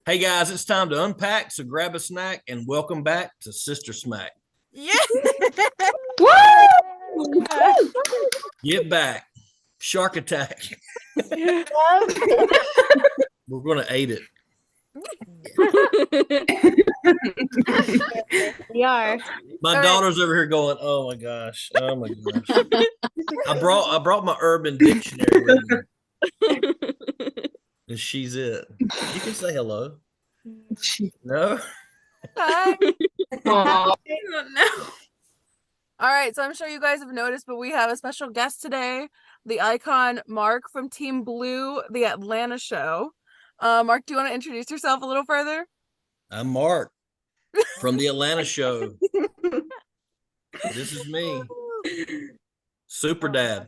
Hey guys, it's time to unpack, so grab a snack and welcome back to Sister Smack. Yeah. Woo! Get back. Shark attack. Yep. We're going to eat it. We are. My All right. daughter's over here going, "Oh my gosh. Oh my gosh." I brought my urban dictionary with me, and she's it. You can say hello. No? Hi. Aw. All right, so I'm sure you guys have noticed, but we have a special guest today, the icon Mark from Team Blue, the Atlanta show. Mark, do you want to introduce yourself a little further? I'm Mark from the Atlanta show. This is me. Super dad.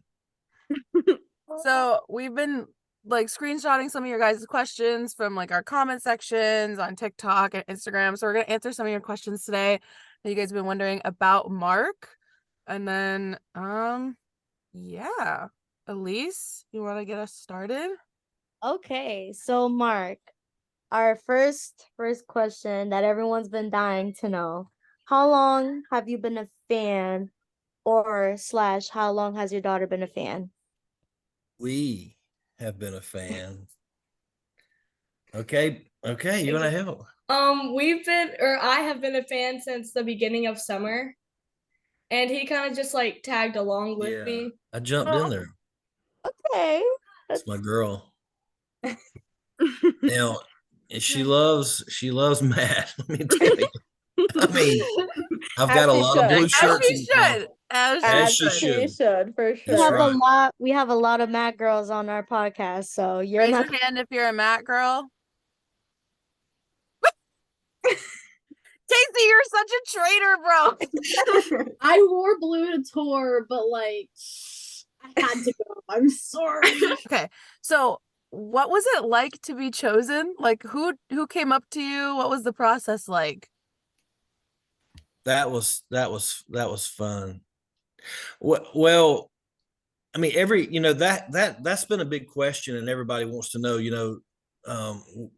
So we've been like screenshotting some of your guys' questions from like our comment sections on TikTok and Instagram. So we're gonna answer some of your questions today that you guys have been wondering about Mark. And then yeah. Elise, you want to get us started? Okay, so Mark, our first question that everyone's been dying to know. How long have you been a fan or / how long has your daughter been a fan? We have been a fan. Okay, you want to help? I have been a fan since the beginning of summer, and he kind of just like tagged along with me. I jumped in there. Okay. It's my girl. Now, and she loves Matt. Let me tell you. I mean, I've got a lot of blue As shirts. she should. As she should. For sure. That's right. We have a lot of Matt girls on our podcast, so you're Raise not your hand if you're a Matt girl. Casey, you're such a traitor, bro. I wore blue to tour, but like I had to go. I'm sorry. Okay, so what was it like to be chosen? Like who came up to you? What was the process like? That was fun. Well, I mean, that's been a big question, and everybody wants to know,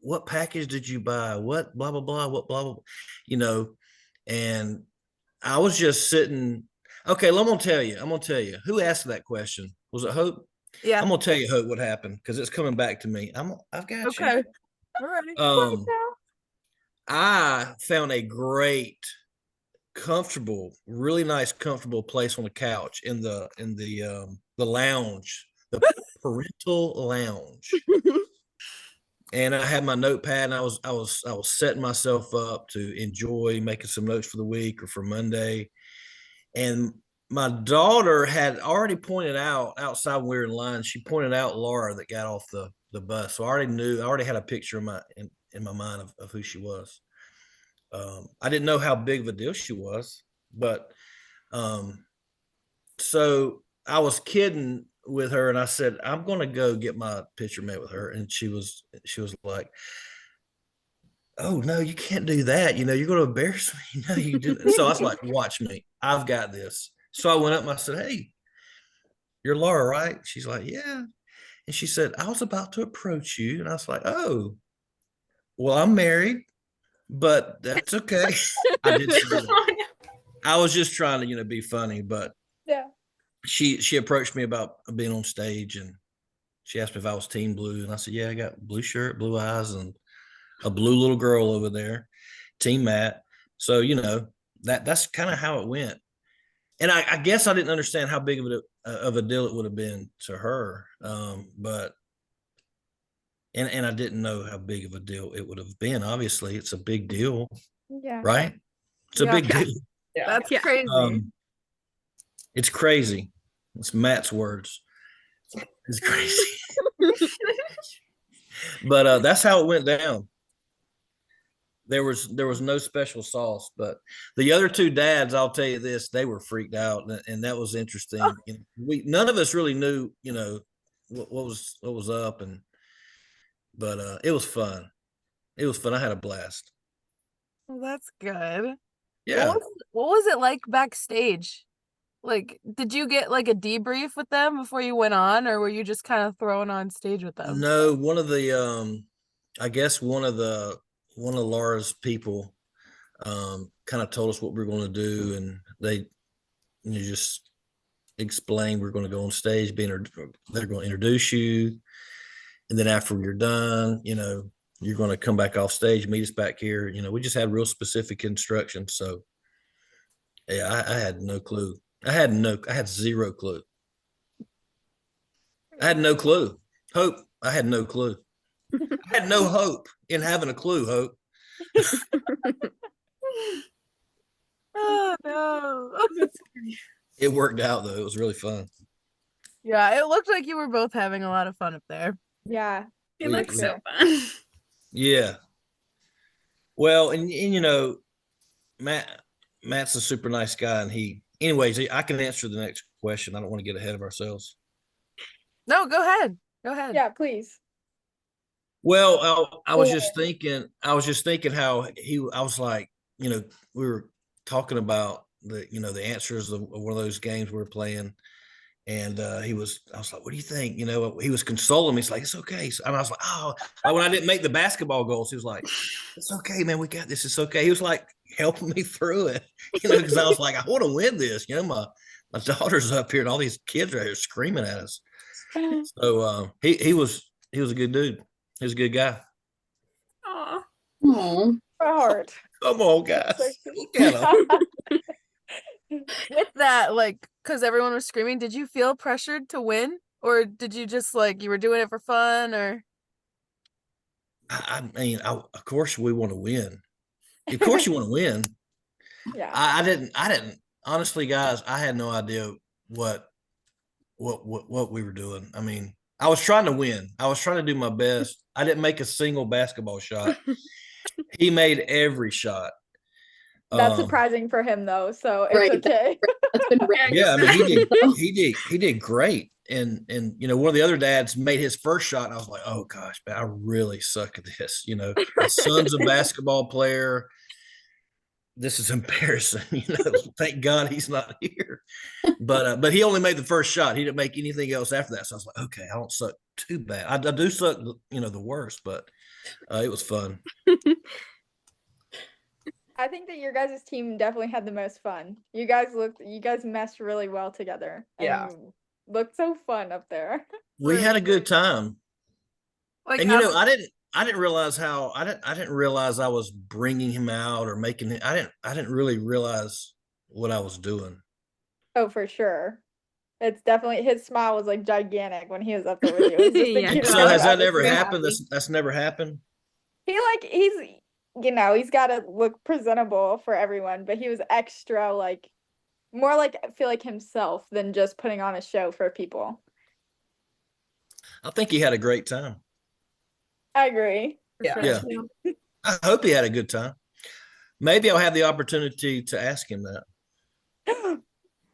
what package did you buy? What blah blah blah, what blah blah, you know, and I was just sitting. Okay, well, I'm gonna tell you who asked that question. Was it Hope? Yeah. I'm gonna tell you, Hope, what happened because it's coming back to me. I've got Okay. you. All right. I found a great, comfortable, really nice, comfortable place on the couch in the lounge, the parental lounge. And I had my notepad, and I was setting myself up to enjoy making some notes for the week or for Monday. And my daughter had already pointed out outside when we were in line. She pointed out Laura that got off the bus, so I already had a picture in my mind of who she was. I didn't know how big of a deal she was, but so I was kidding with her, and I said, "I'm going to go get my picture made with her," and she was like, "Oh no, you can't do that. You're going to embarrass me." No, you do. So I was like, "Watch me. I've got this." So I went up and I said, "Hey, you're Laura, right?" She's like, "Yeah." And she said, "I was about to approach you," and I was like, "Oh, well, I'm married, but that's okay." I did say that. I was just trying to, be funny, but Yeah. she approached me about being on stage, and she asked me if I was Team Blue, and I said, "Yeah, I got blue shirt, blue eyes, and a blue little girl over there, Team Matt." So that's kind of how it went, and I guess I didn't understand how big of a deal it would have been to her, but and I didn't know how big of a deal it would have been. Obviously, it's a big deal, Yeah. right? It's a big deal. That's crazy. It's crazy. It's Matt's words. It's crazy. But that's how it went down. There was no special sauce, but the other two dads, I'll tell you this, they were freaked out, and that was interesting. We none of us really knew, what was up, but it was fun. It was fun. I had a blast. Well, that's good. Yeah. What was it like backstage? Like, did you get like a debrief with them before you went on, or were you just kind of thrown on stage with them? No, one of the I guess one of the one of Laura's people kind of told us what we are going to do, and they just explained we're going to go on stage, they're going to introduce you, and then after you're done, you're going to come back off stage, meet us back here. We just had real specific instructions. So yeah, I had no clue. I had zero clue. I had no clue. Hope, I had no clue. I had no hope in having a clue, Hope. Oh no. It worked out though. It was really fun. Yeah, it looked like you were both having a lot of fun up there. Yeah. It We- looks we- so fun. Yeah. Well, and Matt's a super nice guy, and anyways, I can answer the next question. I don't want to get ahead of ourselves. No, go ahead. Go ahead. Yeah, please. Well, I was just thinking how I was like, we were talking about the answers of one of those games we were playing. And I was like, what do you think? He was consoling me. He's like, it's okay. And I was like, oh, like when I didn't make the basketball goals, he was like, it's okay, man. We got this. It's okay. He was like helping me through it, because I was like, I want to win this. My daughter's up here and all these kids are here screaming at us. So he was a good dude. He was a good guy. Aw. Aw. My heart. Come on, guys. So Look at him. With that, because everyone was screaming, did you feel pressured to win? Or did you just you were doing it for fun? Or I mean, of course we want to win. Of course you want to win. Yeah. I didn't honestly, guys, I had no idea what we were doing. I mean, I was trying to win. I was trying to do my best. I didn't make a single basketball shot. He made every shot. That's surprising for him though, so it's Right. okay. That's been rare. Yeah, I mean, he did great. And one of the other dads made his first shot, and I was like, oh gosh, man, I really suck at this. My son's a basketball player. This is embarrassing. Thank God he's not here. But he only made the first shot. He didn't make anything else after that. So I was like, okay, I don't suck too bad. I do suck, the worst, but it was fun. I think that your guys' team definitely had the most fun. You guys meshed really well together. Yeah. And looked so fun up there. We had a good time. And as- I didn't realize I didn't realize I was bringing him out or making him. I didn't really realize what I was doing. Oh, for sure. It's definitely his smile was like gigantic when he was up there with you. It was just the Yeah. cutest So thing has I've that ever never seen. happened? That's never happened. He's got to look presentable for everyone, but he was extra more like I feel like himself than just putting on a show for people. I think he had a great time. I agree. Yeah. Yeah. I hope he had a good time. Maybe I'll have the opportunity to ask him that.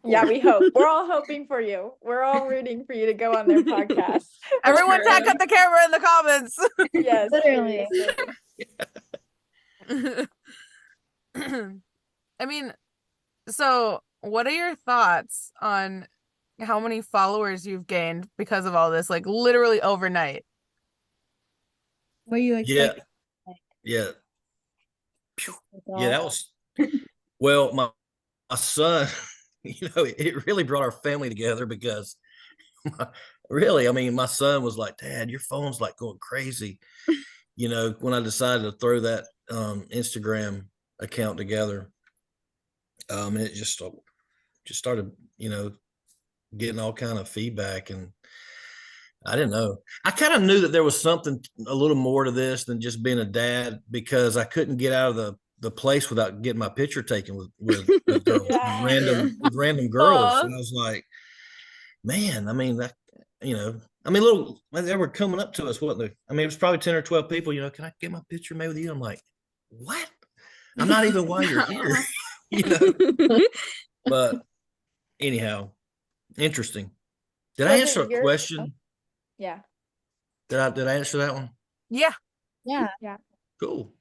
Yeah, we hope. We're all hoping for you. We're all rooting for you to go on their podcast. Everyone tag at the camera in the comments. Yes, Literally. seriously. I mean, so what are your thoughts on how many followers you've gained because of all this, literally overnight? Were you Yeah. expecting? Yeah. Yeah, that was well, my son, it really brought our family together because really, I mean, my son was like, Dad, your phone's going crazy. When I decided to throw that Instagram account together, and it just started, getting all kind of feedback, and I didn't know. I kind of knew that there was something a little more to this than just being a dad, because I couldn't get out of the place without getting my picture taken with girls, Yeah. with random girls. Aw. And I was like, man, I mean, they were coming up to us, wasn't they? I mean, it was probably 10 or 12 people, can I get my picture made with you? I'm like, what? I'm not even why you're here, But anyhow, interesting. Did I Was it answer a your- question? Yeah. Did I answer that one? Yeah. Yeah. Cool.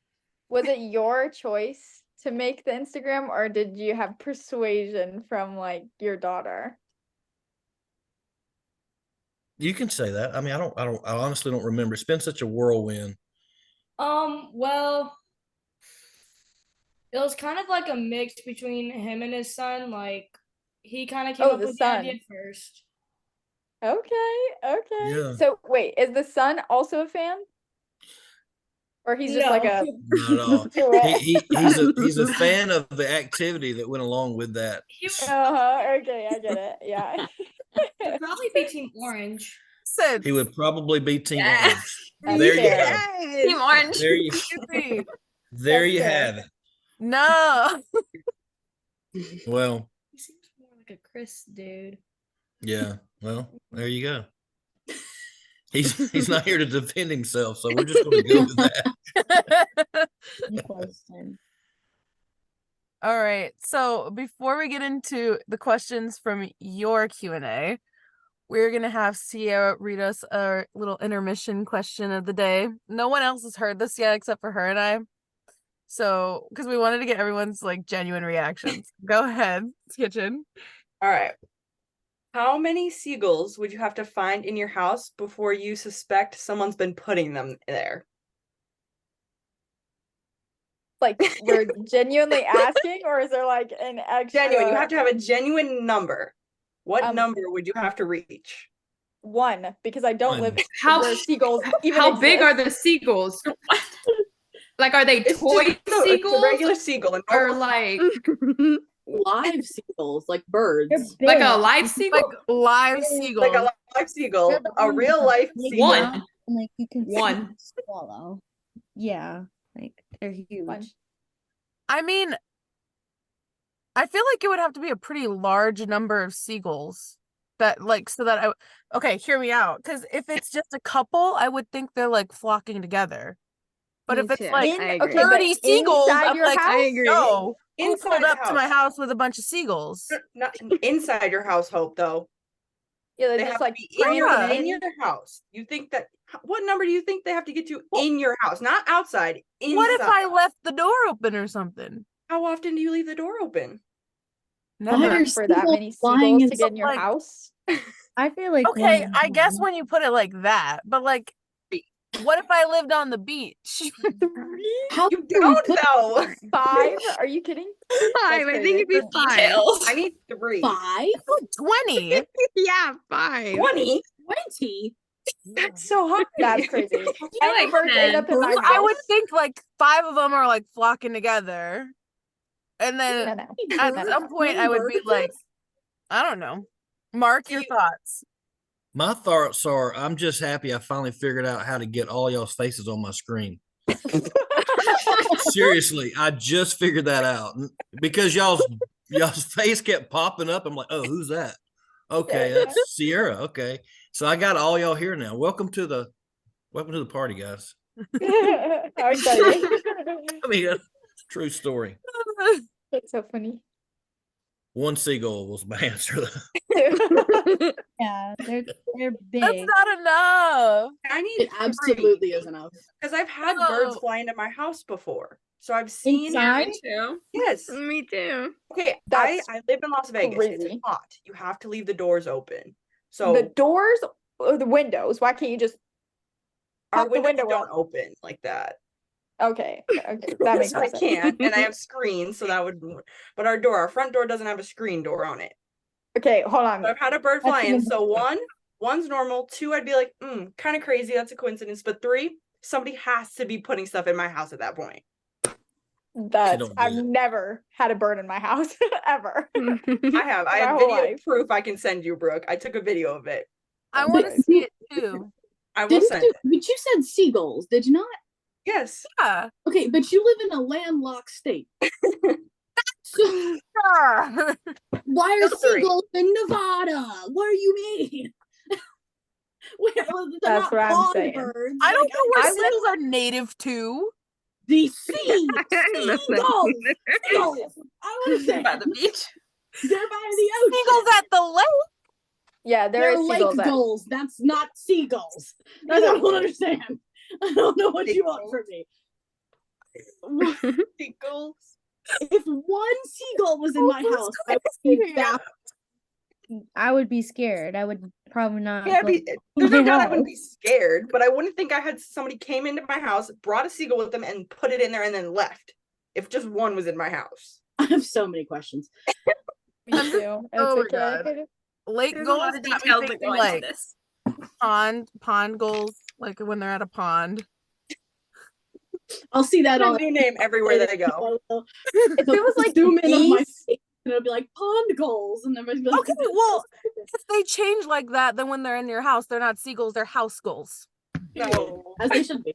Was it your choice to make the Instagram, or did you have persuasion from your daughter? You can say that. I mean, I honestly don't remember. It's been such a whirlwind. Well, It was kind of like a mix between him and his son. Like he kind of came Oh, up the with the idea son. first. Okay. Yeah. So wait, is the son also a fan? Or he's just like a Not at all. threat? He's a fan of the activity that went along with that. Uh-huh. Okay, I get it. Yeah. He'd probably be Team Orange. Said He would probably be Team Yeah. Orange. That's There you fair. go. Team Orange. There you maybe. there That's you fair. have it. No. Well, He seems more like a Chris dude. yeah. Well, there you go. He's not here to defend himself, so we're just going to go with that. Good question. All right. So before we get into the questions from your Q&A, we're going to have Sierra read us our little intermission question of the day. No one else has heard this yet except for her and I. So, because we wanted to get everyone's like genuine reactions. Go ahead, Kitchen. All right. How many seagulls would you have to find in your house before you suspect someone's been putting them there? Like we're genuinely asking, or is there like an extra Genuine. You have to have a genuine number. What Um, number would you have to reach? one, because I don't live How- where seagulls even How big are exist. the seagulls? Like, are they It's toy just it's a seagulls regular seagull. And or like Live seagulls, like birds. They're like big. a live seagull? Like live like seagull. a live seagull, They're the a ones real that life big seagull. One. enough, and, like you can see One. them swallow. Yeah, like they're huge. One. I mean, I feel like it would have to be a pretty large number of seagulls that like so that I okay, hear me out. Because if it's just a couple, I would think they're like flocking together. But Me if it's too. like I agree. okay, but 30 seagulls, inside I'm your like, house? I agree. yo, who Inside pulled the up to my house. house with a bunch of seagulls? Not inside your house, Hope, though. Yeah, they're They just have like to be in Yeah. your house. You think that what number do you think they have to get to in your house? Not outside. Inside. What if I left the door open or something? How often do you leave the door open? Why Never. are for that seagulls many flying seagulls in to get in your like- house. I feel like Okay, one I is guess enough. when you put it like that, but like, what if I lived on the beach? How You do we don't put though. 5? Are you kidding? Five. I think it'd be For five. details. I need 3. 5? 20. Yeah, 5. 20? 20? That's so hard. That's crazy. Any like birds end 10. up in my house. I would think like 5 of them are like flocking together. And then No, no. at no, no, some no. point I would be Birds? like, I don't know. Mark your thoughts. My thoughts are I'm just happy I finally figured out how to get all y'all's faces on my screen. Seriously, I just figured that out because y'all's face kept popping up. I'm like, oh, who's that? Okay, that's Sierra. Okay, so I got all y'all here now. Welcome to the party, guys. How exciting. I mean, true story. That's so funny. One seagull was my answer. Yeah, they're big. That's not enough. I need It absolutely is enough. because I've had birds No. fly into my house before. So I've seen Inside? Me too. Yes. Me too. Okay, That's I live in Las Vegas. It's crazy. hot. You have to leave the doors open. So The doors or the windows? Why can't you just our pop the windows window don't up? open like that. Okay, okay, that makes So I sense. can't, and I have screens, so that would. But our front door doesn't have a screen door on it. Okay, hold on. So I've had a bird That's fly in. even So one's normal. 2, I'd be like, kind of crazy. That's a coincidence. But 3, somebody has to be putting stuff in my house at that point. That's don't do I've that. never had a bird in my house ever. I have My whole video life. proof I can send you, Brooke. I took a video of it. I That's want to crazy. see it too. I will Didn't send you, it. but you said seagulls, did you not? Yes. Yeah. Okay, but you live in a landlocked state. So Sure. why are No, 3. seagulls in Nevada? What do you mean? They're That's not what I'm pond saying. birds. I don't like, know where I live- seagulls are native to. The That's seagulls. Seagulls. I understand. By the beach. They're by the ocean. Seagulls at the lake. Yeah, there They're is lake seagulls. gulls. That's not seagulls. I don't understand. I don't know what you want from me. Seagulls. If one seagull was in my house, I would be that. I would be scared. I would probably not. Yeah, go there's no my doubt I wouldn't house. be scared, but I wouldn't think I had somebody came into my house, brought a seagull with them, and put it in there and then left. if just one was in my house? I have so many questions. Me I'm just- too. oh my It's okay. God. Lake There's a lot goals of got me details that thinking go into like this. pond goals, like when they're at a pond. I'll see that A on new name everywhere that I go. If it was like zoom in on my geese, face, and it'll be like pond goals, and everybody's be like, Okay, well, if they change like that, then when they're in your house, they're not seagulls, they're house goals. No. as they should be.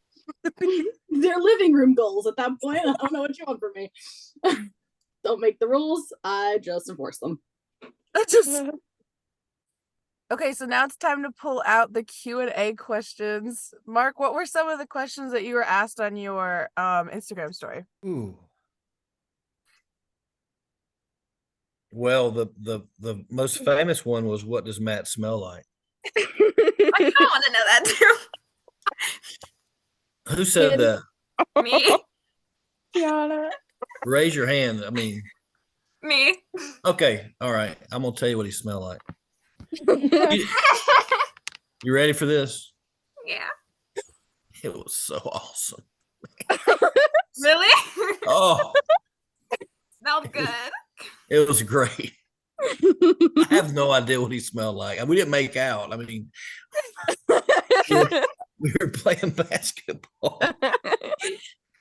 They're living room goals at that point. I don't know what you want from me. Don't make the rules. I just enforce them. I just Okay, so now it's time to pull out the Q&A questions. Mark, what were some of the questions that you were asked on your Instagram story? Ooh. Well, the most famous one was, what does Matt smell like? I kind of want to know that Who said Kid. that? too. Me. Tiana. Raise your hand. I mean, Me. okay, all right. I'm gonna tell you what he smelled like. You, you ready for this? Yeah. It was so awesome. Really? Oh, Smelled good. it was great. I have no idea what he smelled like. We didn't make out. I mean, we were playing basketball.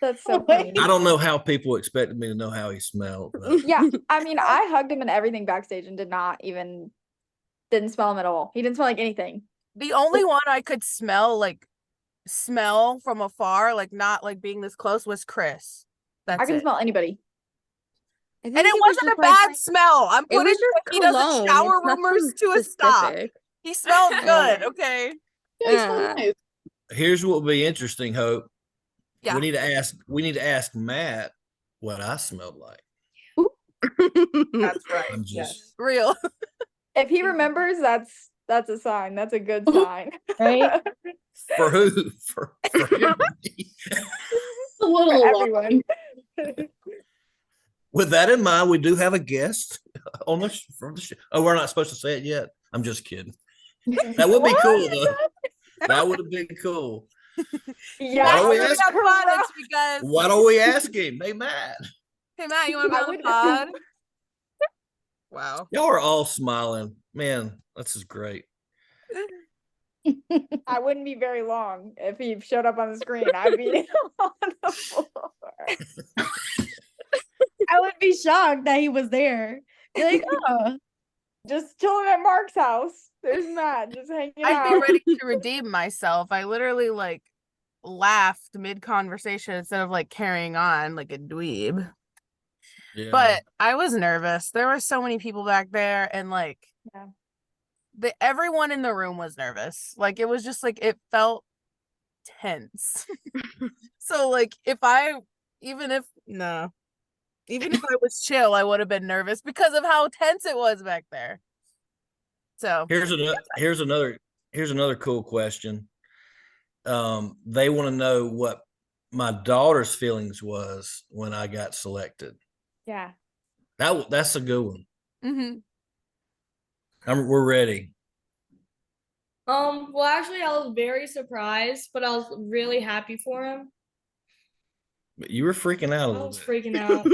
That's so Wait. funny. I don't know how people expected me to know how he smelled. but- Yeah, I mean, I hugged him and everything backstage and didn't smell him at all. He didn't smell like anything. The only one I could smell from afar, like not like being this close, was Chris. That's I can it. smell anybody. And it wasn't a bad smell. I'm It was putting just he doesn't cologne. shower It's nothing rumors to a stop. specific. He smelled Yeah. good, okay? Yeah, he smells nice. Here's what will be interesting, Hope. Yeah. We need to ask Matt what I smelled like. That's right. I'm just Yes. Real. If he remembers, that's a sign. That's a good sign. Right? for who? For him. A little For alarming. everyone. With that in mind, we do have a guest on the from the show. Oh, we're not supposed to say it yet. I'm just kidding. That would be What? cool though. That would have been cool. Yeah, Why don't we Matt, ask- we got footage because Why don't we ask him? Hey Matt. hey Matt, you want to be I on the would- pod? Wow. Y'all are all smiling. Man, this is great. I wouldn't be very long if he showed up on the screen. I'd be on the floor. I would be shocked that he was there. Be like, oh, Just chilling at Mark's house. There's Matt just hanging I'd be out. ready to redeem myself. I literally like laughed mid conversation instead of like carrying on like a dweeb. Yeah. But I was nervous. There were so many people back there, and like Yeah. everyone in the room was nervous. Like it was just like it felt tense. So like even if I was chill, I would have been nervous because of how tense it was back there. So here's another cool question. They want to know what my daughter's feelings was when I got selected. Yeah. That's a good one. mhm. We're ready. Well, actually, I was very surprised, but I was really happy for him. But you were freaking out a I little was bit. freaking out.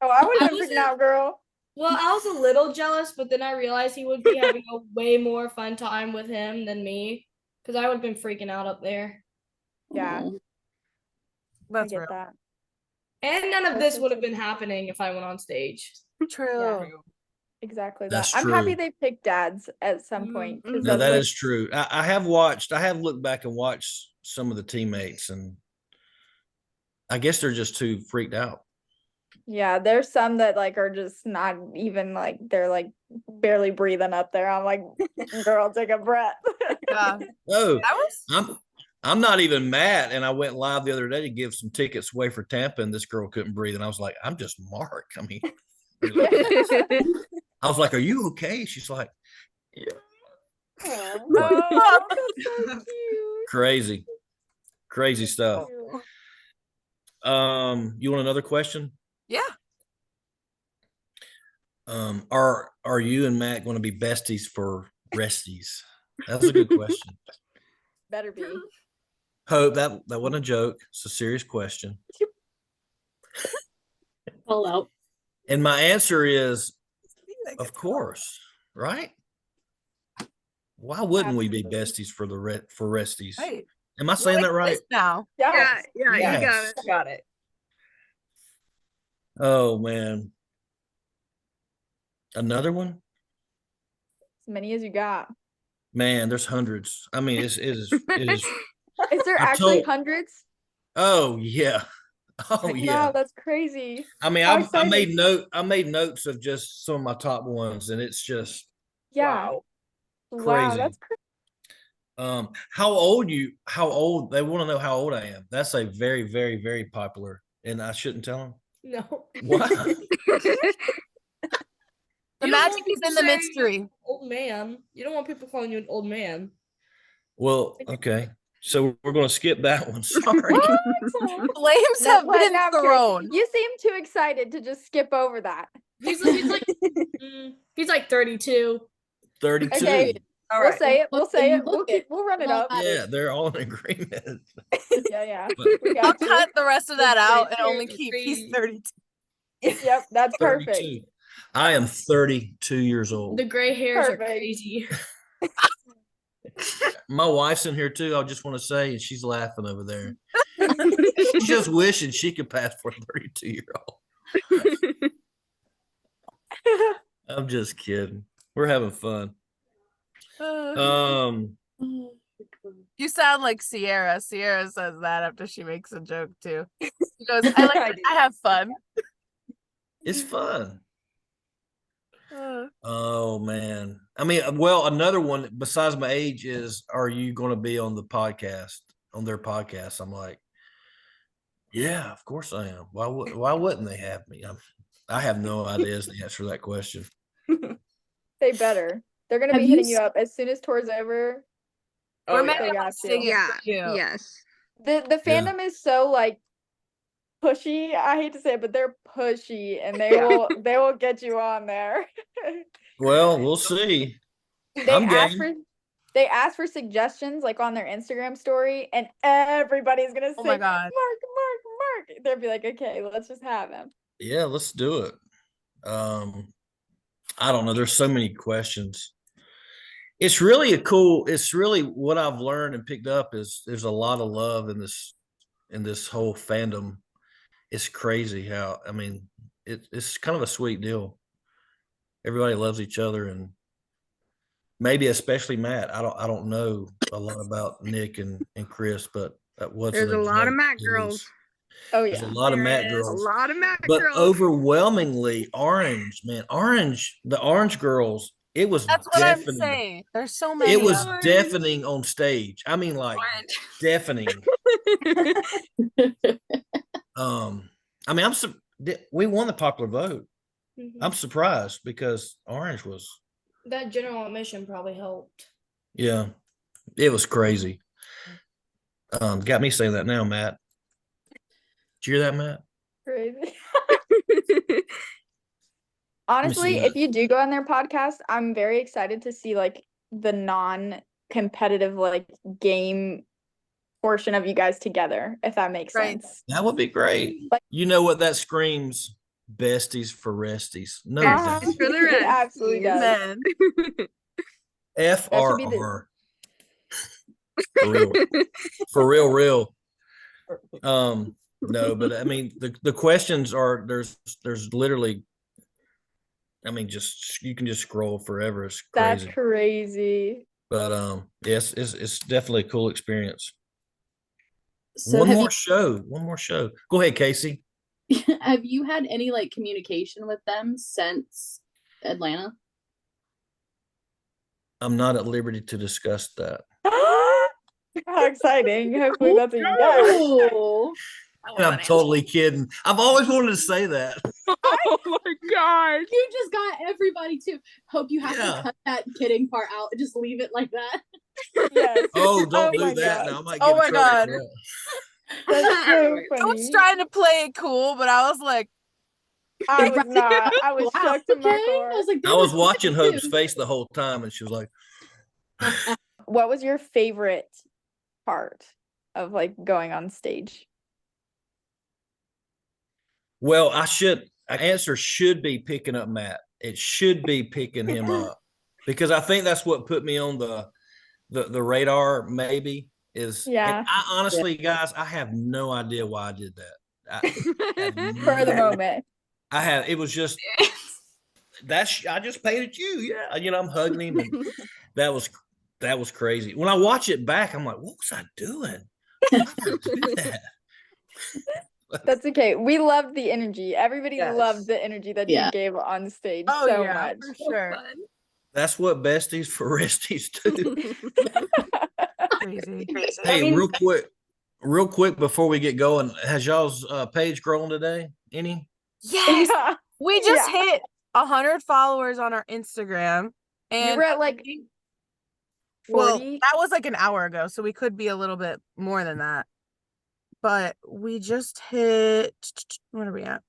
Oh, I would I have been freaking wasn't- out, girl. Well, I was a little jealous, but then I realized he would be having a way more fun time with him than me, because I would have been freaking out up there. Yeah, I That's get real. that. And none of That's this so would have true. been happening if I went on stage. True. Exactly that. That's I'm happy true. they picked dads at some point. 'cause No, that's that like- is true. I have looked back and watched some of the teammates, and I guess they're just too freaked out. Yeah, there's some that like are just not even like they're like barely breathing up there. I'm like, girl, take a breath. Yeah. Oh, That was I'm not even mad. And I went live the other day to give some tickets away for Tampa, and this girl couldn't breathe. And I was like, I'm just Mark. I mean, I was like, are you okay? She's like, yeah. Oh, that's so cute. Crazy stuff. Cute. You want another question? yeah. Are you and Matt going to be besties for resties? That's a good question. Better be. Hope that wasn't a joke. It's a serious question. Call out. And my answer is, of course, right? Why wouldn't we be Absolutely. besties for for resties? Right. Am I saying that right? Now. Yes. Yeah, you got Yes. it. Got it. Oh man. Another one? As many as you got. Man, there's hundreds. I mean, it is. Is there I actually told- hundreds? Oh yeah. Oh yeah. Wow, that's crazy. I mean, How I made exciting. I made notes of just some of my top ones, and it's just Yeah. Wow. Wow, crazy. that's crazy. How old they want to know how old I am. That's a very, very, very popular, and I shouldn't tell them. No. Why? The You don't magic want is people in the saying mystery. Old man. You don't want people calling you an old man. Well, okay. So we're gonna skip that one. Sorry. Flames No, have but been no, I'm kidding. thrown. You seem too excited to just skip over that. He's like he's like 32. 32. Okay. All We'll right. say it. We'll Look say it, it. We'll look it. we'll run it Well, up. Yeah, they're all in agreement. Yeah, yeah. But We I'll got you. cut the rest of that out and Thirty-two, only keep he's 33. 32. Yep, that's perfect. 32. I am 32 years old. The gray hairs Perfect. are crazy. My wife's in here too. I just want to say, and she's laughing over there. She's just wishing she could pass for a 32-year-old. I'm just kidding. We're having fun. Um, You sound like Sierra. Sierra says that after she makes a joke too. She goes, I like I it. do. I have fun. it's fun. Uh, Oh man. I mean, well, another one besides my age is, are you going to be on the podcast, on their podcast? I'm like, yeah, of course I am. Why wouldn't they have me? I have no idea is the answer to that question. They better. They're gonna Have be you hitting you up as soon as tour's over. we're Oh, yeah. making They a got sing you. it for you. Yes. The Yeah. fandom is so like pushy. I hate to say it, but they're pushy and they Yeah. will get you on there. Well, we'll see. They I'm ask game. for they ask for suggestions like on their Instagram story, and everybody's gonna say, Oh my God. Mark. They'll be like, okay, let's just have him. Yeah, let's do it. I don't know. There's so many questions. It's really it's really what I've learned and picked up is there's a lot of love in this whole fandom. It's crazy how, I mean, it's kind of a sweet deal. Everybody loves each other, and maybe especially Matt. I don't know a lot about Nick and Chris, but that wasn't There's a lot of joke. Matt It girls. was- Oh There's yeah. a lot of There Matt is. A girls. lot of Matt But girls. overwhelmingly orange, man. The orange girls, it was That's what I'm deafening. saying. There's so many. It was of them. deafening on stage. I mean, like Orange. deafening. I mean, we won the popular vote. I'm surprised because orange was, That general admission probably helped. yeah, it was crazy. Got me saying that now, Matt. Did you hear that, Matt? Crazy. see Honestly, that. if you do go on their podcast, I'm very excited to see like the non-competitive like game portion of you guys together, if that makes Right. sense. That would be great. Like- You know what that screams? Besties for resties. No Uh-huh. doubt. For the It absolutely does. Man. should be the- FRR. For real. For real. No, but I mean the questions are there's literally, I mean, just you can just scroll forever. It's That's crazy. crazy. But yes, it's definitely a cool experience. So One have more show. Go ahead, Casey. have you had any like communication with them since Atlanta? I'm not at liberty to discuss that. How exciting. Hopefully that's a yes. Oh, And I'm totally kidding. I've always wanted to say that. Oh my god. you just got everybody to hope you have Yeah. to cut that kidding part out and just leave it like that. Yes. Oh, don't Oh do my that God. now. I might Oh get in my trouble God. for that. That's so I was funny. trying to play it cool, but I was like, I was not. I was Wow, shocked to my okay. core. I was like, I there was were watching two. Hope's face the whole time, and she was like, What was your favorite part of like going on stage? "Well, answer should be picking up Matt. It should be picking him up because I think that's what put me on the radar. Maybe is Yeah. I honestly, guys, I have no idea why I did that. For the moment. I had it was just I just paid it you. Yeah, I'm hugging him, and that was crazy. When I watch it back, I'm like, what was I doing? Why did I do that? That's okay. We loved the energy. Everybody Yes. loved the energy that you gave on stage so much. For sure. That's what besties for resties do. Crazy. Hey, real quick before we get going, has y'all's page grown today? Any? Yes. Yeah. We just hit 100 followers on our Instagram. And You were at like 40. well, that was like an hour ago, so we could be a little bit more than that. But we just hit, what are we at?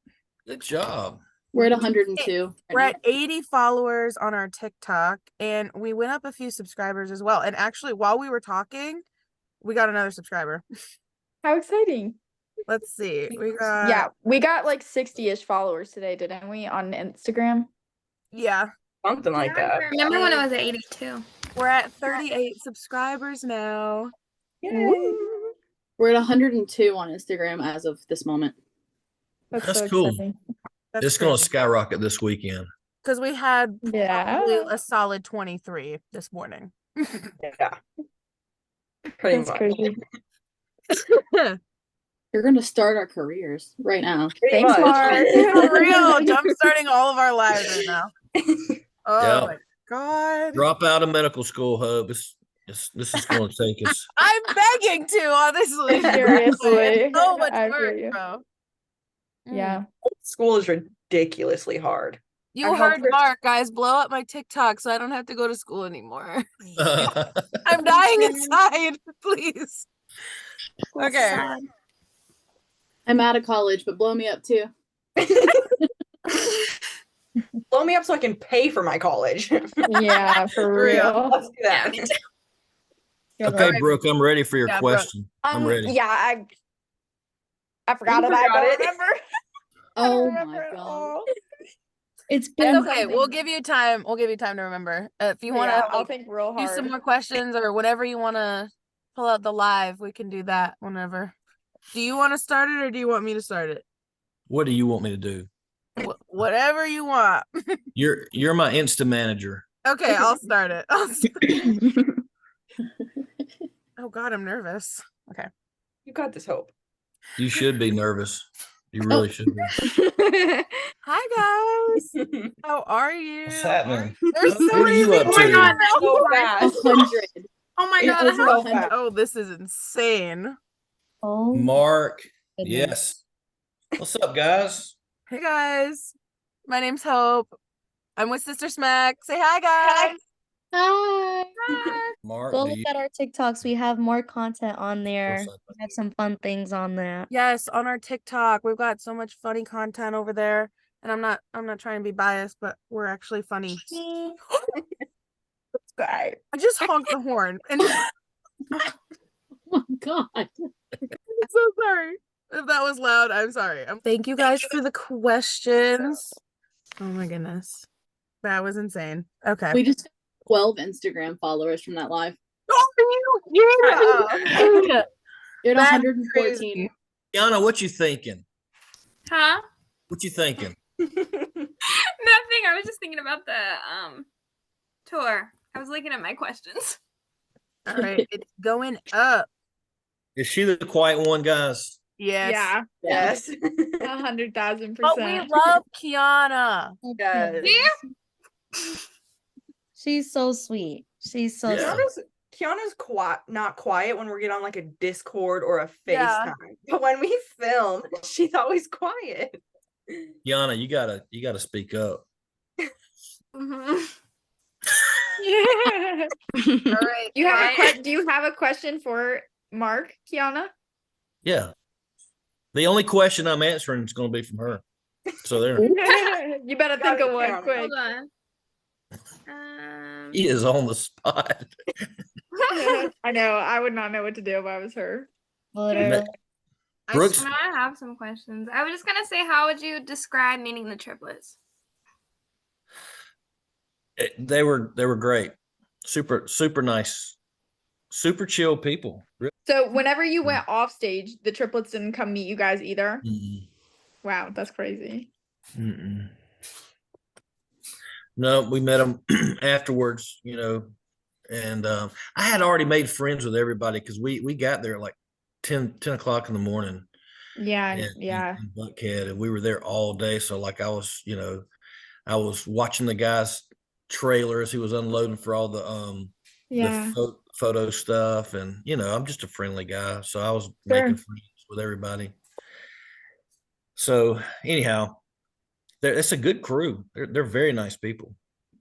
Good job. We're at 102. We're at 80 followers on our TikTok, and we went up a few subscribers as well. And actually, while we were talking, we got another subscriber. How exciting. Let's see. We got like 60-ish followers today, didn't we, on Instagram? Yeah. Something like that. Remember when I was at 82? We're at 38 subscribers now. Yay. We're at 102 on Instagram as of this moment. That's cool. Exciting. It's going to skyrocket this weekend. Because we had probably Yeah. a solid 23 this morning. Yeah. Pretty That's much. crazy. You're going to start our careers right now. Pretty Thanks, much. Mark. For real, jump starting all of our lives right now. Oh Yeah. my god. Drop out of medical school, Hub. This is going to take us. I'm begging to, honestly. Seriously. It's so much I feel work, you. bro. Yeah. School is ridiculously hard. You I heard hope there's- Mark, guys. Blow up my TikTok so I don't have to go to school anymore. That's I'm dying inside. Please. Okay. I'm out of college, but blow me up too. Blow me up so I can pay for my college. Yeah, for real. Let's do that. okay, Brooke, I'm ready for your Yeah, Brooke. question. I'm ready. Yeah, I forgot it. I forgot don't it? remember. Oh my god. It's been It's okay. We'll give you time. We'll give you time to remember. If you want I'll to think real do hard. some more questions or whatever you want to pull out the live, we can do that whenever. Do you want to start it or do you want me to start it? What do you want me to do? Whatever you want. You're my Insta manager. Okay, I'll start it. Oh God, I'm nervous. Okay. You got this, Hope. You should be nervous. You really should be. Hi guys. How are you? What's happening? There's so What are many you up people to? right now. So fast. 100. Oh my It god. was how- 100. Oh, this is insane. Oh, Mark. goodness. Yes. What's up, guys? Hey guys. My name's Hope. I'm with Sister Smack. Say hi guys. Hi. Mark, Go do look you? at our TikToks. We have more content on there. What's up? We have some fun things on that. Yes, on our TikTok. We've got so much funny content over there. And I'm not trying to be biased, but we're actually funny. Great. I just honked the horn. And I'm Oh my god. so sorry. If that was loud, I'm sorry. Thank you guys for the questions. Oh my goodness. That was insane. Okay. We just got 12 Instagram followers from that live. Yeah. You're at That's 114. crazy. Yana, what you thinking? Huh? What you thinking? Nothing. I was just thinking about the tour. I was looking at my questions. All right. It's going up. Is she the quiet one, guys? Yes. Yeah. Yes. 100,000%. But we love Kiana. Yes. She's so sweet. She's so Yeah. sweet. Kiana's not quiet when we get on like a Discord or a FaceTime. Yeah. But when we film, she's always quiet. Yana, you gotta speak up. Mhm. All right. You have Ryan. do you have a question for Mark, Kiana? Yeah. The only question I'm answering is going to be from her. So there, You better think of one Kiana. quick. Hold on. he is on the spot. I know. I would not know what to do if I was her. Literally. Brooks, I have some questions. I was just gonna say, how would you describe meeting the triplets? they were great. Super nice. Super chill people. So whenever you went off stage, the triplets didn't come meet you guys either. Mm-mm. Wow, that's crazy. Mm-mm. No, we met them afterwards, and I had already made friends with everybody because we got there at like 10 o'clock in the morning Yeah, in, yeah, in Buckhead, and we were there all day. So like I was watching the guy's trailers. He was unloading for all yeah. the photo stuff, and I'm just a friendly guy, so I was making Sure. friends with everybody. So anyhow, it's a good crew. They're very nice people.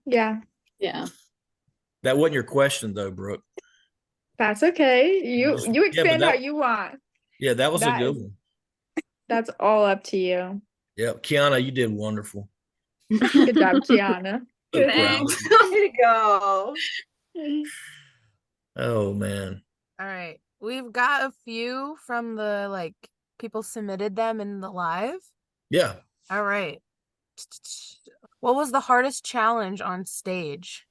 Yeah, Yeah. That wasn't your question though, Brooke. that's okay. You Yeah, but expand how you want. yeah, that was a That good is one. that's all up to you. Yeah, Kiana, you did wonderful. Good job, Kiana. So Good. proud. Thanks. Way to go. Oh man. All right. We've got a few from the people submitted them in the live. Yeah. All right. What was the hardest challenge on stage?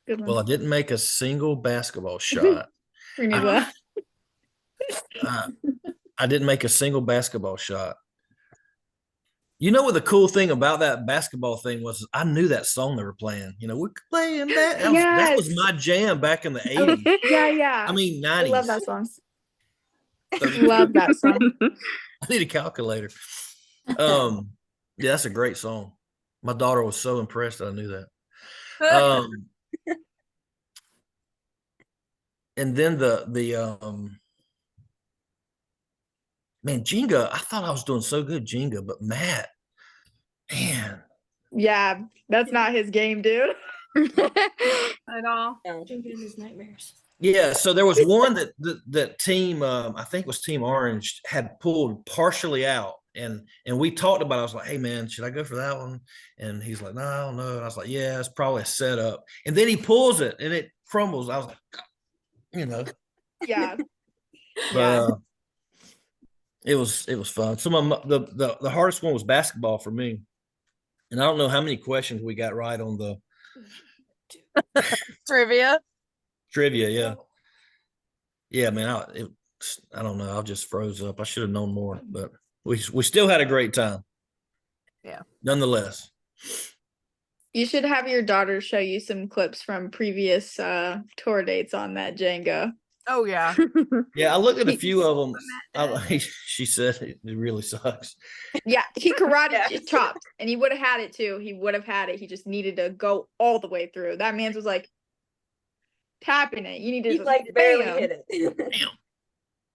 Good Well, I one. didn't make a single basketball shot. We need I, that. I didn't make a single basketball shot. You know what the cool thing about that basketball thing was? I knew that song they were playing. We're playing that. That was Yes. my jam back in the 80s. Yeah. I mean, I 90s. love that song. 32. Love that song. I need a calculator. Yeah, that's a great song. My daughter was so impressed that I knew that. And then the man, Jenga, I thought I was doing so good, Jenga, but Matt, man. Yeah, that's not his game, dude. At all. Yeah, so there was one that team, I think it was Team Orange, had pulled partially out, and we talked about it. I was like, "Hey man, should I go for that one?" And he's like, "No, I don't know." And I was like, "Yeah, it's probably a setup." And then he pulls it, and it crumbles. I was like, Yeah. but it was fun. Some of the hardest one was basketball for me, and I don't know how many questions we got right on the Trivia. trivia. Yeah, man. I don't know. I just froze up. I should have known more, but we still had a great time. Yeah. Nonetheless. You should have your daughter show you some clips from previous tour dates on that Jenga. Oh yeah. Yeah, I looked at a few of them. She said it really sucks. Yeah, he karate chopped, and he would have had it too. He would have had it. He just needed to go all the way through. That man's was like tapping it. You need to He like barely bam. hit it.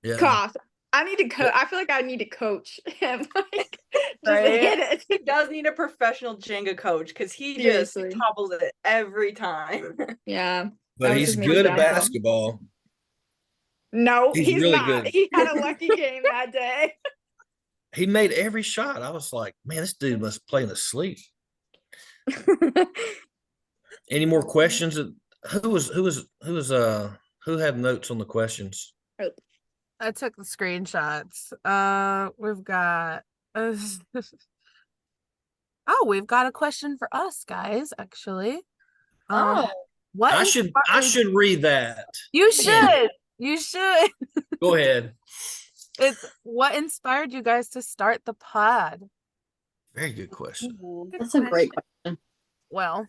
Yeah. Cough. I need to coach. I feel like I need to coach him. Like, just Right? hit it. He does need a professional Jenga coach because he Seriously. just topples it every time. Yeah. But That was he's his main good at downfall. basketball. No, He's he's really not. good. He had a lucky game that day. He made every shot. I was like, man, this dude must play in his sleep. Any more questions? Who had notes on the questions? I took the screenshots. We've got we've got a question for us guys, actually. What I should read that. You should. You should. Go ahead. It's what inspired you guys to start the pod? Very good question. That's a great question. Well,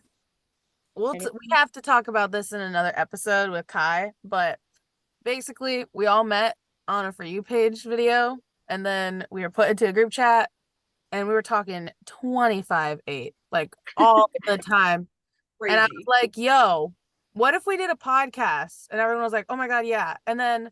we have to talk about this in another episode with Kai, but basically we all met on a For You page video, and then we were put into a group chat, and we were talking 25/8, like all the time. And I was like, yo, what if we did a podcast? And everyone was like, oh my God, yeah. And then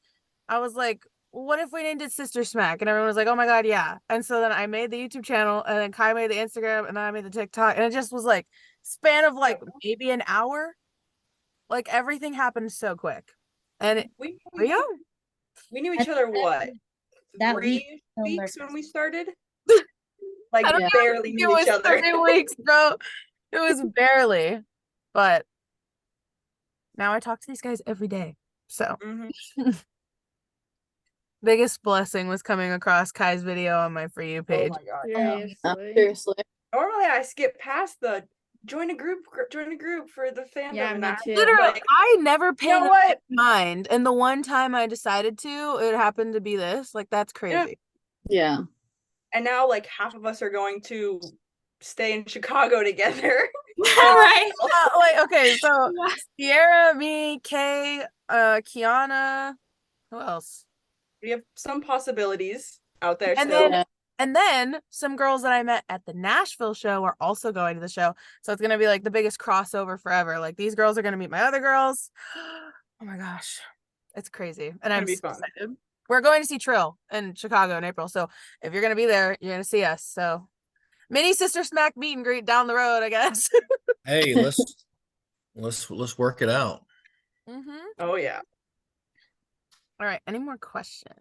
I was like, what if we named it Sister Smack? And everyone was like, oh my God, yeah. And so then I made the YouTube channel, and then Kai made the Instagram, and then I made the TikTok. And it just was like span of like maybe an hour. Like everything happened so quick. And we knew each other what? that 3 weeks when we started? I Like don't barely It knew was each other. 3 weeks, bro. It was barely. But now I talk to these guys every day. So Mhm. Biggest blessing was coming across Kai's video on my For You Oh page. my god. Seriously. Seriously. Normally I skip past the join a group for the fandom. Yeah, and me I- too. Literally, like, I never paid you know what? mind, and the one time I decided to, it happened to be this. Like, that's crazy. Yeah. And now like half of us are going to stay in Chicago together. Right. Okay, so Sierra, me, Kay, Kiana, who else? We have some possibilities out there And still. then and then some girls that I met at the Nashville show are also going to the show. So it's gonna be like the biggest crossover forever. Like these girls are gonna meet my other girls. Oh my gosh. It's crazy. And I'm gonna be so fun. excited. We're going to see Trill in Chicago in April. So if you're gonna be there, you're gonna see us. So mini Sister Smack meet and greet down the road, I guess. Hey, let's work it out. Mm-hmm. Oh yeah. All right. Any more questions?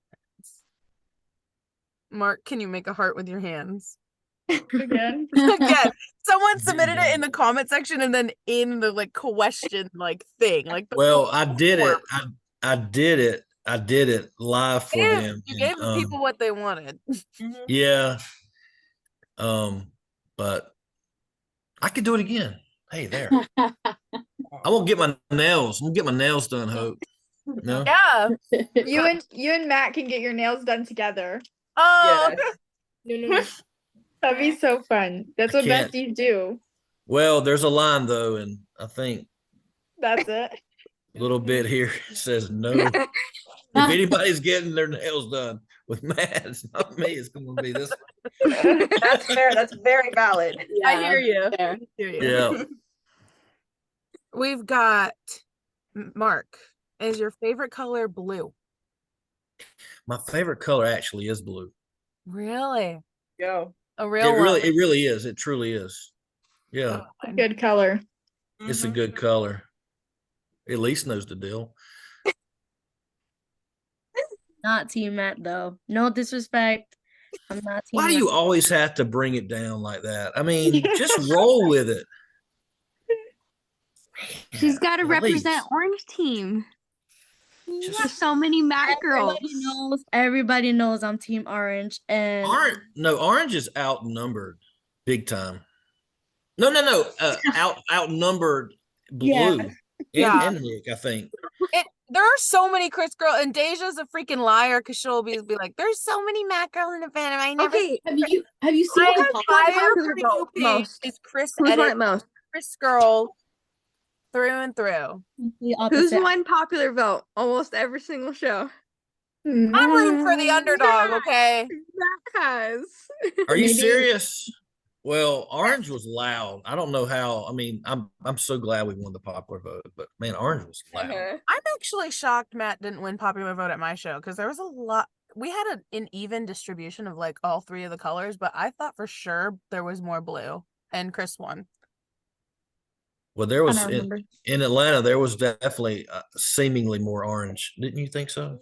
Mark, can you make a heart with your hands? Again. Again, someone submitted it in the comment section and then in the like question like thing. Like Well, I did it. I did it. I did it live for them. you and, gave the people what they wanted. Yeah. But I could do it again. Hey, there. I won't get my nails. I'm gonna get my nails done, Hope. No. Yeah. You and Matt can get your nails done together. Oh. No. That'd be so fun. That's I what can't. besties do. Well, there's a line though, and I think That's it. a little bit here says no. If anybody's getting their nails done with Matt, it's not me. It's going to be this one. That's fair. That's very valid. I hear you. Fair. I hear you. Yeah. We've got Mark. Is your favorite color blue? My favorite color actually is blue. Really? Go. A real one? It really is. It truly is. Yeah. Good color. It's a good color. At least knows the deal. Not Team Matt though. No disrespect. I'm not Team Why do Matt. you always have to bring it down like that? I mean, just roll with it. She's got to At represent least. Orange Team. Just- There's so many Mac girls. Everybody knows I'm Team Orange, and Orange is outnumbered big time. No. Outnumbered blue. Yeah. Yeah. And Nick, I think. There are so many Chris girls, and Deja's a freaking liar because she'll be like, "There's so many Mac girls in the fandom. I never." Okay, Have you seen My the entire popular For You vote page most? is Chris who's won edit it most? Chris girl through and through. the Who's opposite. won popular vote? Almost every single show. I'm rooting for the underdog. Okay. Mac has. Are you Maybe- serious? Well, Orange was loud. I don't know how. I mean, I'm so glad we won the popular vote, but man, Orange was loud. I'm actually shocked Matt didn't win popular vote at my show because there was a lot. We had an even distribution of like all three of the colors, but I thought for sure there was more blue, and Chris won. Well, there was don't remember. in Atlanta. There was definitely seemingly more orange. Didn't you think so?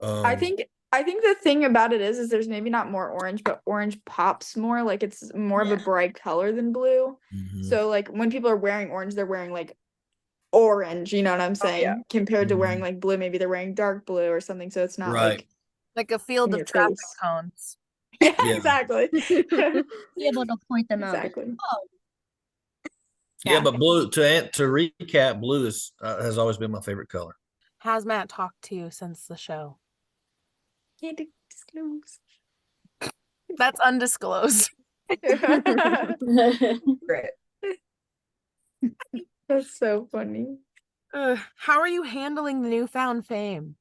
I think the thing about it is there's maybe not more orange, but orange pops more. Like it's more of a bright color than blue. Mhm. So like when people are wearing orange, they're wearing like orange, you know what I'm saying? yeah. Compared to wearing Mhm. like blue, maybe they're wearing dark blue or something. So it's not Right. like Like a field In of your traffic face. cones. yeah, Yeah. exactly. Be able to point them out. Exactly. Oh, Yeah, but blue to recap, blue is has always been my favorite color. Has Matt talked to you since the show? Can't disclose. That's undisclosed. Great. That's so funny. How are you handling the newfound fame?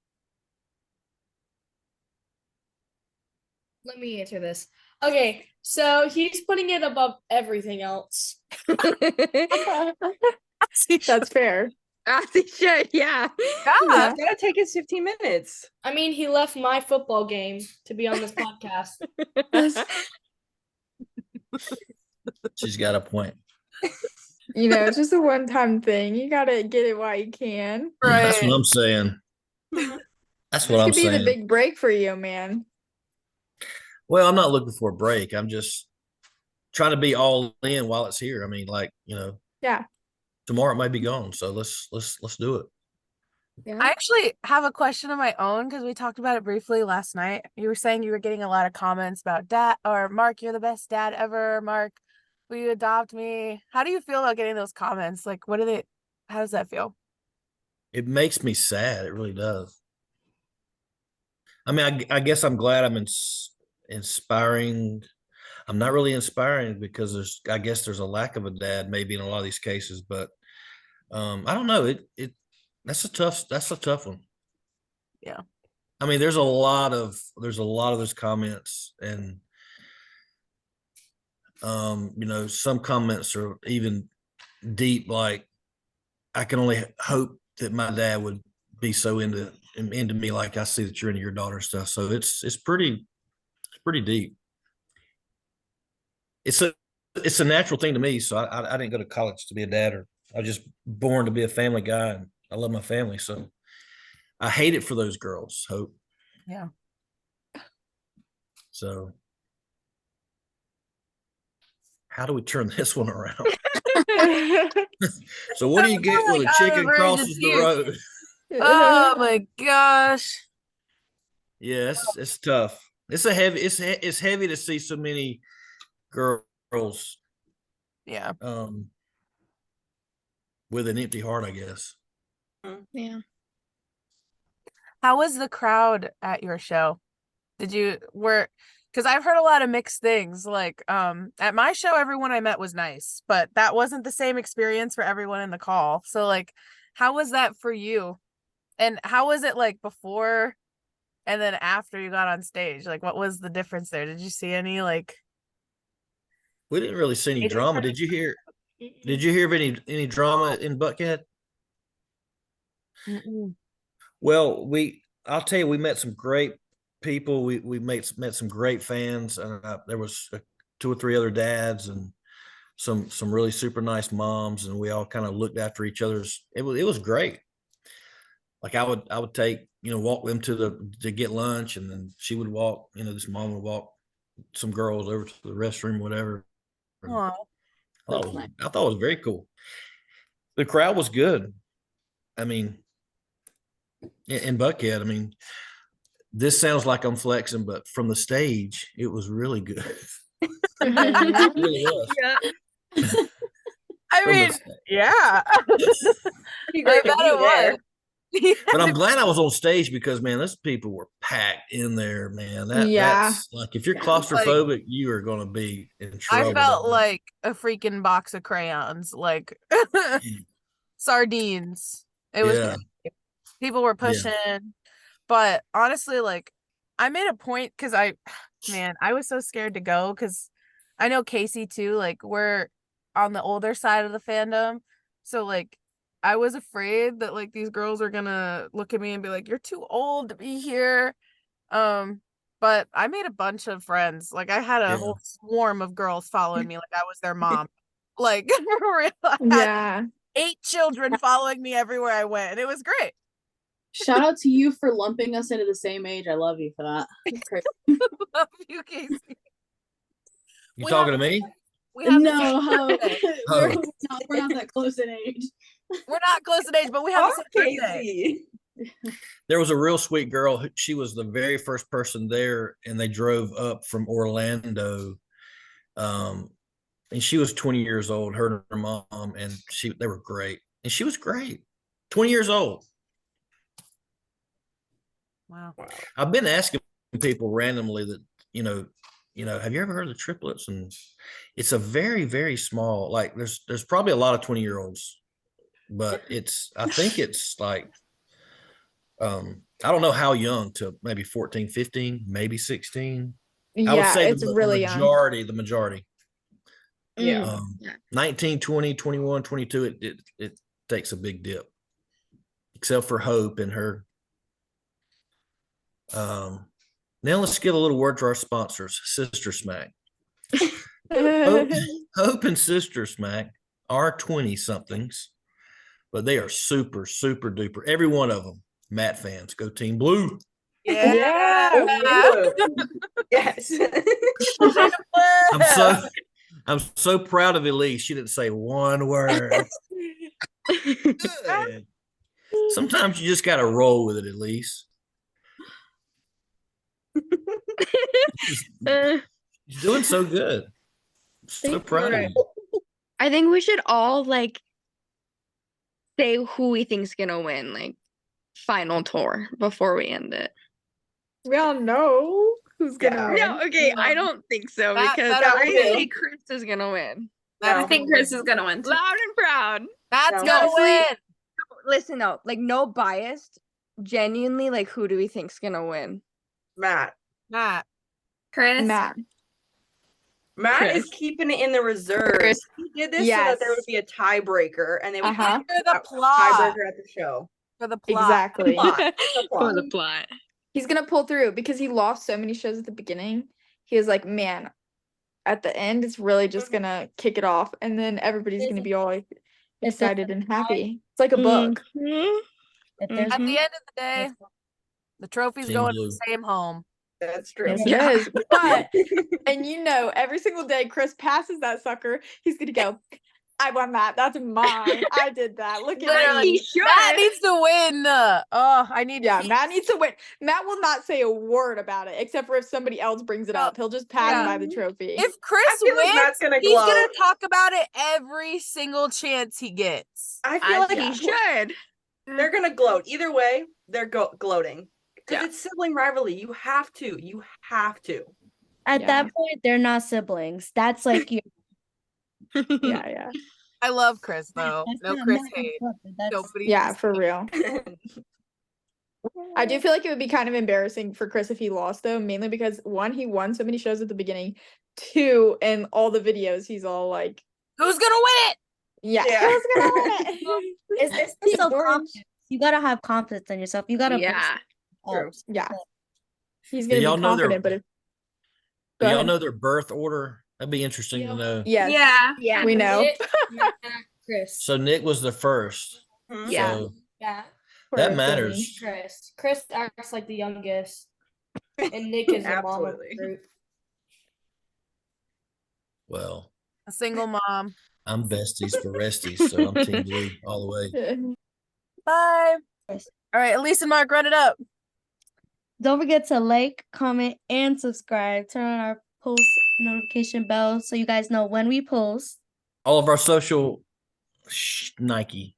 Let me answer this. Okay, so he's putting it above everything else. That's fair. As he should, yeah. Yeah. It's gonna take us 15 minutes. I mean, he left my football game to be on this podcast. She's got a point. You know, it's just a one-time thing. You gotta get it while you can. That's Right. what I'm saying. That's This what I'm could be the saying. big break for you, man. Well, I'm not looking for a break. I'm just trying to be all in while it's here. I mean, like, Yeah. tomorrow it might be gone. So let's do it. I actually have a question of my own because we talked about it briefly last night. You were saying you were getting a lot of comments about dad or Mark, you're the best dad ever. Mark, will you adopt me? How do you feel about getting those comments? Like, how does that feel? It makes me sad. It really does. I mean, I guess I'm glad I'm inspiring. I'm not really inspiring because I guess there's a lack of a dad maybe in a lot of these cases, but I don't know. That's a tough one. Yeah. I mean, there's a lot of those comments, and some comments are even deep, like, I can only hope that my dad would be so into me, like I see that you're into your daughter and stuff. So it's pretty deep. It's a natural thing to me. So I didn't go to college to be a dad, or I was just born to be a family guy, and I love my family. So I hate it for those girls, Hope. Yeah. So how do we turn this one around? So what do you get when a chicken crosses the road? Oh my gosh. Yes, it's tough. It's heavy to see so many girls Yeah. with an empty heart, I guess. Yeah. How was the crowd at your show? Because I've heard a lot of mixed things. Like, at my show, everyone I met was nice, but that wasn't the same experience for everyone in the call. So, like, how was that for you? And how was it like before and then after you got on stage? Like, what was the difference there? Did you see any like? We didn't really see any drama. Did you hear of any drama in Buckhead? Mm-mm. Well, I'll tell you, we met some great people. We met some great fans, and there was two or three other dads and some really super nice moms, and we all kind of looked after each other's. It was great. Like I would take, walk them to get lunch, and then she would walk, this mom would walk some girls over to the restroom, whatever. Aw. I thought it was very cool. The crowd was good. I mean, in Buckhead, I mean, this sounds like I'm flexing, but from the stage, it was really good. It really was. Yeah. I From the mean, stage. yeah. Pretty I great bet view it there. was. But I'm glad I was on stage because, man, those people were packed in there, man. Yeah. That's like, if you're Yeah. claustrophobic, you are going to be in I trouble. felt down there. like a freaking box of crayons, like sardines. It was Yeah. crazy. People were Yeah. pushing, but honestly, like I made a point because I was so scared to go because I know Casey too. Like we're on the older side of the fandom, so like I was afraid that like these girls are gonna look at me and be like, "You're too old to be here." But I made a bunch of friends. Like I had a Yeah. whole swarm of girls following me, like I was their mom. Like for real, I had Yeah. 8 children following me everywhere I went, and it was great. Shout out to you for lumping us into the same age. I love you for that. That's great. Love you, Casey. You We talking have- to me? We have the No, same birthday. we're not that close in age. We're not close in age, but we have the same birthday. Casey. There was a real sweet girl. She was the very first person there, and they drove up from Orlando. And she was 20 years old, her and her mom, and they were great. And she was great. 20 years old. Wow. I've been asking people randomly that, have you ever heard of the triplets? And it's a very, very small, like there's probably a lot of 20-year-olds, but I think it's like, I don't know how young, to maybe 14, 15, maybe 16. I would Yeah, say it's really young. the majority. Yeah. 19, 20, 21, 22, it takes a big dip, except for Hope and her. Now let's give a little word to our sponsors, Sister Smack. Hope and Sister Smack are 20-somethings, but they are super, super duper. Every one of them, Matt fans. Go Team Blue. Yeah. Yes. I'm so proud of Elise. She didn't say one word. Good. Sometimes you just got to roll with it at least. Uh, He's doing so good. So Thank proud of you. you. I think we should all like say who we think's gonna win, like final tour before we end it. We all know who's gonna Yeah. win. No, okay, I don't think so Matt because better I win. say Chris is gonna win. Matt No. I think Chris is gonna win. Too. Loud and proud. Matt's No. gonna Honestly, win. Listen though, like no biased. Genuinely, like who do we think's gonna win? Matt. Matt. Chris. Matt. Matt is Chris. keeping it in the reserves. Chris. He did this so that there would Yes. be a tiebreaker, and they would Uh-huh. have For the a plot. tiebreaker at the show. For the plot. Exactly. Plot. The For plot. the plot. He's gonna pull through because he lost so many shows at the beginning. He was like, man, at the end, it's really just gonna kick it off, and then everybody's gonna be all like If there's excited and happy. It's like a book. Mhm. If there's At Mhm. the end of the day, the trophy's Team going to blue. the same home. That's true. Yes, Yeah. it is. But and you know, every single day Chris passes that sucker, he's gonna go, I won that. That's mine. I did that. Look at Literally. me. He should. Matt needs to win. Oh, I need Yeah, peace. Matt needs to win. Matt will not say a word about it, except for if somebody else brings it No, up. He'll just pass yeah. by the trophy. If Chris I feel like wins, Matt's gonna he's gonna gloat. talk about it every single chance he gets. I feel I like think he should. they're gonna gloat. Either way, they're gloating because Yeah. it's sibling rivalry. You have to. You have to. at Yeah. that point, they're not siblings. That's like you. yeah, yeah. I love Chris though. That's No not Chris Matt hate. Bucket, that's- Nobody. Yeah, for real. I do feel like it would be kind of embarrassing for Chris if he lost though, mainly because one, he won so many shows at the beginning. Two, in all the videos, he's all like, Who's gonna win it? yeah, Yeah. who's gonna win it? It's Team self Orange. confidence. You gotta have confidence in yourself. You gotta Yeah. True. Yeah. He's Do gonna y'all be know their- confident, but if Do Go y'all ahead. know their birth order? That'd be interesting to know. yes, Yeah. Yeah. we know. Nick, Matt, Chris. So Nick was the first. Yeah. So Yeah, Poor that Timmy. matters. Chris. Chris acts like the youngest, and Nick is the mom of Absolutely. the group. Well, A single mom. I'm besties for resties, so I'm team blue all the way. Bye. Yes. All right, Elise and Mark, run it up. Don't forget to like, comment, and subscribe. Turn on our post notification bell so you guys know when we post. All of our social Nike.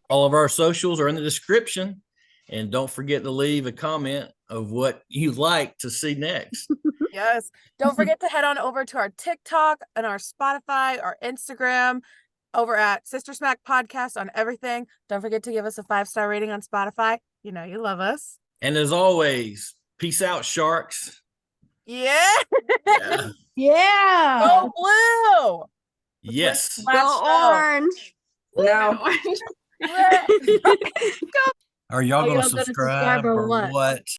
All of our socials are in the description. And don't forget to leave a comment of what you'd like to see next. Yes. Don't forget to head on over to our TikTok and our Spotify, our Instagram, over at Sister Smack Podcast on everything. Don't forget to give us a 5-star rating on Spotify. You know you love us. And as always, peace out, sharks. Yeah. Yeah. Yeah. Go blue. Yes. Last Go show. orange. No. Are y'all Are going y'all to gonna subscribe subscribe or or what? what?